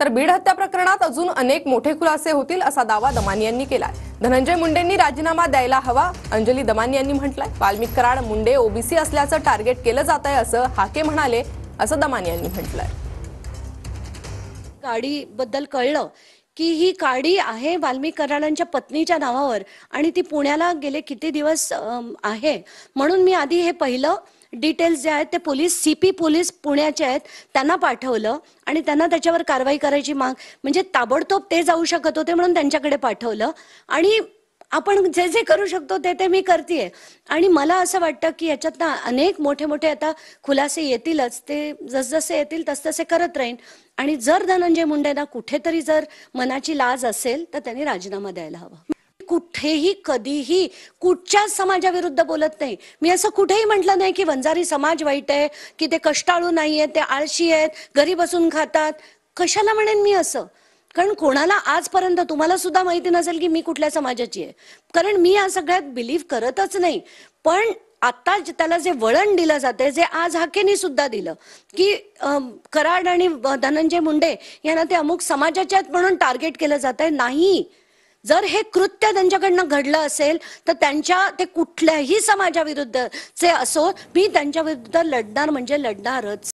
तर बीड हत्या प्रकरणात अजून अनेक मोठे खुलासे होतील असा दावा दमानी यांनी केलाय। धनंजय मुंडेंनी राजीनामा द्यायला हवा, अंजली दमानी यांनी म्हटलंय। वाल्मिक कराड मुंडे ओबीसी असल्याचं टार्गेट केलं जात आहे असं हाके म्हणाले, असं दमानी यांनी म्हटलंय। गाडी बद्दल कळलं की ही गाडी आहे वाल्मिक कराडांच्या पत्नीच्या नावावर आणि ती पुण्याला गेले किती दिवस आहे, म्हणून मी आधी हे पहिलं डिटेल्स जे आहेत ते पोलीस सीपी पोलीस पुण्याचे आहेत त्यांना पाठवलं आणि त्यांना त्याच्यावर कारवाई करायची माग म्हणजे ताबडतोब ते जाऊ शकत होते म्हणून त्यांच्याकडे पाठवलं आणि आपण जे जे करू शकतो ते मी करतेय आणि मला असं वाटतं की याच्यात अनेक मोठे मोठे आता खुलासे येतीलच, ते जसजसे येतील तसतसे करत राहीन आणि जर धनंजय मुंडेंना कुठेतरी जर मनाची लाज असेल तर त्यांनी राजीनामा द्यायला हवा। कुठेही कधीही कुठच्याच समाजाविरुद्ध बोलत नाही मी, असं कुठेही म्हटलं नाही की वंजारी समाज वाईट आहे, की ते कष्टाळू नाहीये, ते आळशी आहेत, घरी बसून खातात, कशाला म्हणेन मी असं? कारण कोणाला आजपर्यंत तुम्हाला सुद्धा माहिती नसेल की मी कुठल्या समाजाची आहे, कारण मी या सगळ्यात बिलीव्ह करतच नाही। पण आता त्याला जे वळण दिलं जाते, जे आज हाकेनी सुद्धा दिलं की कराड आणि धनंजय मुंडे यांना ते अमुक समाजाचे आहेत म्हणून टार्गेट केलं जात आहे, नाही। जर हे कृत्य त्यांच्याकडनं घडलं असेल तर ते कुठल्याही समाजाविरुद्धचे असो, मी त्यांच्या विरुद्ध लढणार म्हणजे लढणारच।